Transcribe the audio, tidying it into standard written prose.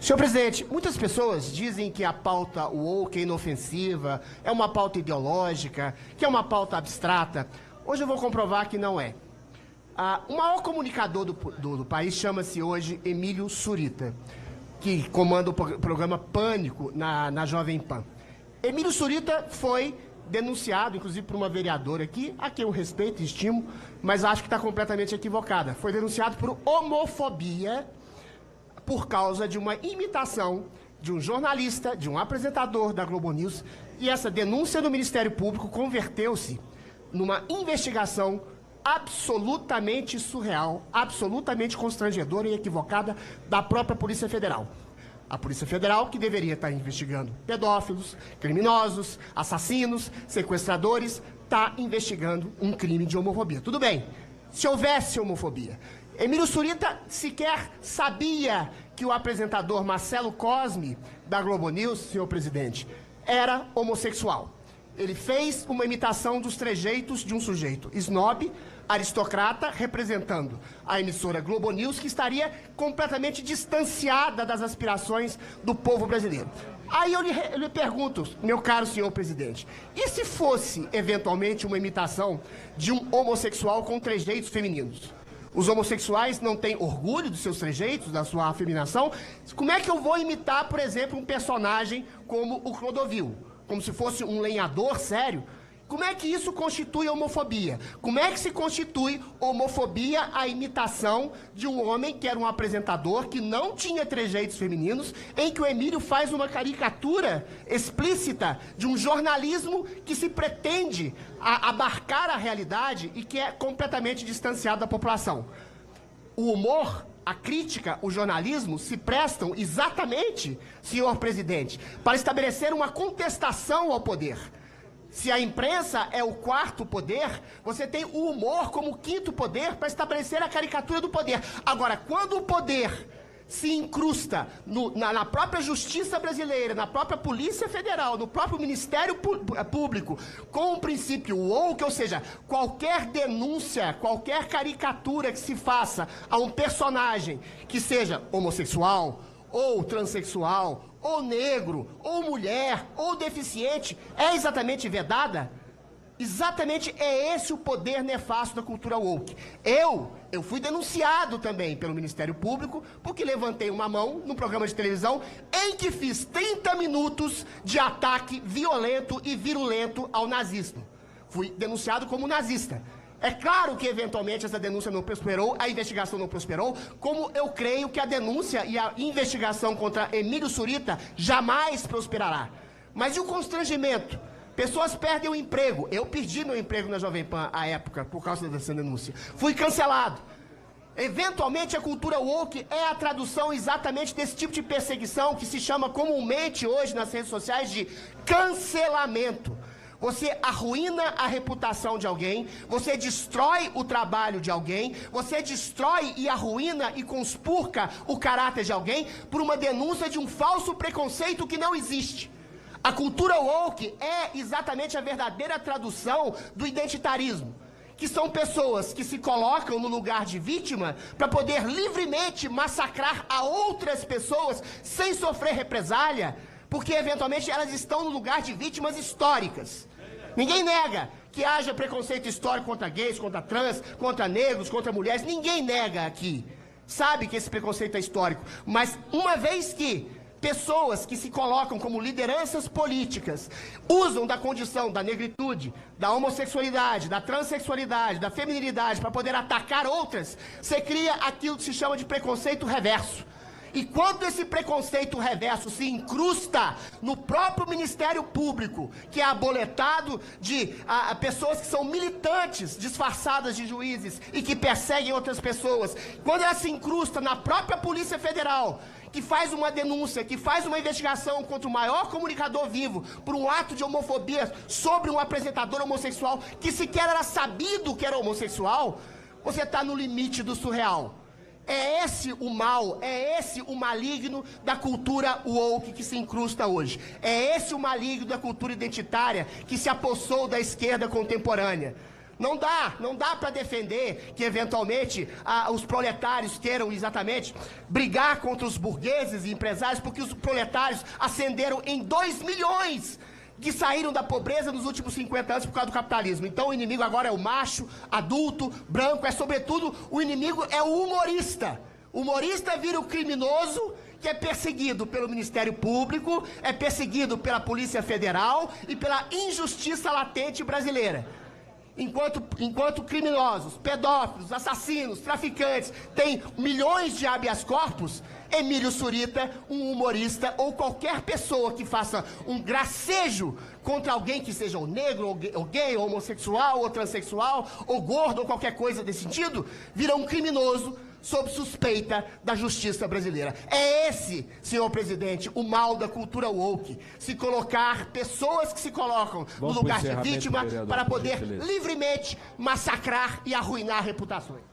Senhor presidente, muitas pessoas dizem que a pauta woke é inofensiva, é uma pauta ideológica, que é uma pauta abstrata. Hoje eu vou comprovar que não é. O maior comunicador do país chama-se hoje Emílio Surita, que comanda o programa Pânico na Jovem Pan. Emílio Surita foi denunciado, inclusive por uma vereadora aqui, a quem eu respeito e estimo, mas acho que está completamente equivocada. Foi denunciado por homofobia por causa de uma imitação de um jornalista, de um apresentador da Globo News, e essa denúncia do Ministério Público converteu-se numa investigação absolutamente surreal, absolutamente constrangedora e equivocada da própria Polícia Federal. A Polícia Federal, que deveria estar investigando pedófilos, criminosos, assassinos, sequestradores, está investigando um crime de homofobia. Tudo bem, se houvesse homofobia. Emílio Surita sequer sabia que o apresentador Marcelo Cosme, da Globo News, senhor presidente, era homossexual. Ele fez uma imitação dos trejeitos de um sujeito snob, aristocrata, representando a emissora Globo News, que estaria completamente distanciada das aspirações do povo brasileiro. Aí eu lhe pergunto, meu caro senhor presidente, e se fosse, eventualmente, uma imitação de um homossexual com trejeitos femininos? Os homossexuais não têm orgulho dos seus trejeitos, da sua afeminação? Como é que eu vou imitar, por exemplo, um personagem como o Clodovil? Como se fosse um lenhador sério? Como é que isso constitui homofobia? Como é que se constitui homofobia a imitação de um homem que era um apresentador, que não tinha trejeitos femininos, em que o Emílio faz uma caricatura explícita de um jornalismo que se pretende abarcar a realidade e que é completamente distanciado da população? O humor, a crítica, o jornalismo se prestam exatamente, senhor presidente, para estabelecer uma contestação ao poder. Se a imprensa é o quarto poder, você tem o humor como o quinto poder para estabelecer a caricatura do poder. Agora, quando o poder se incrusta na própria justiça brasileira, na própria Polícia Federal, no próprio Ministério Público, com o princípio woke, ou seja, qualquer denúncia, qualquer caricatura que se faça a um personagem que seja homossexual, ou transexual, ou negro, ou mulher, ou deficiente, é exatamente vedada? Exatamente é esse o poder nefasto da cultura woke. Eu fui denunciado também pelo Ministério Público porque levantei uma mão num programa de televisão em que fiz 30 minutos de ataque violento e virulento ao nazismo. Fui denunciado como nazista. É claro que, eventualmente, essa denúncia não prosperou, a investigação não prosperou, como eu creio que a denúncia e a investigação contra Emílio Surita jamais prosperará. Mas e o constrangimento? Pessoas perdem o emprego. Eu perdi meu emprego na Jovem Pan à época, por causa dessa denúncia. Fui cancelado. Eventualmente, a cultura woke é a tradução exatamente desse tipo de perseguição que se chama comumente hoje nas redes sociais de cancelamento. Você arruína a reputação de alguém, você destrói o trabalho de alguém, você destrói e arruína e conspurca o caráter de alguém por uma denúncia de um falso preconceito que não existe. A cultura woke é exatamente a verdadeira tradução do identitarismo, que são pessoas que se colocam no lugar de vítima para poder livremente massacrar a outras pessoas sem sofrer represália, porque eventualmente elas estão no lugar de vítimas históricas. Ninguém nega que haja preconceito histórico contra gays, contra trans, contra negros, contra mulheres. Ninguém nega aqui. Sabe que esse preconceito é histórico. Mas uma vez que pessoas que se colocam como lideranças políticas usam da condição da negritude, da homossexualidade, da transexualidade, da feminilidade para poder atacar outras, você cria aquilo que se chama de preconceito reverso. E quando esse preconceito reverso se incrusta no próprio Ministério Público, que é aboletado de pessoas que são militantes disfarçadas de juízes e que perseguem outras pessoas, quando ela se incrusta na própria Polícia Federal, que faz uma denúncia, que faz uma investigação contra o maior comunicador vivo por um ato de homofobia sobre um apresentador homossexual que sequer era sabido que era homossexual, você está no limite do surreal. É esse o mal, é esse o maligno da cultura woke que se incrusta hoje. É esse o maligno da cultura identitária que se apossou da esquerda contemporânea. Não dá para defender que, eventualmente, os proletários queiram exatamente brigar contra os burgueses e empresários, porque os proletários ascenderam em 2 milhões que saíram da pobreza nos últimos 50 anos por causa do capitalismo. Então o inimigo agora é o macho, adulto, branco, sobretudo, o inimigo é o humorista. O humorista vira o criminoso que é perseguido pelo Ministério Público, é perseguido pela Polícia Federal e pela injustiça latente brasileira. Enquanto criminosos, pedófilos, assassinos, traficantes têm milhões de habeas corpus, Emílio Surita, um humorista ou qualquer pessoa que faça um gracejo contra alguém que seja ou negro, ou gay, ou homossexual, ou transexual, ou gordo, ou qualquer coisa desse sentido, vira um criminoso sob suspeita da justiça brasileira. É esse, senhor presidente, o mal da cultura woke. Se colocar pessoas que se colocam no lugar de vítima para poder livremente massacrar e arruinar reputações.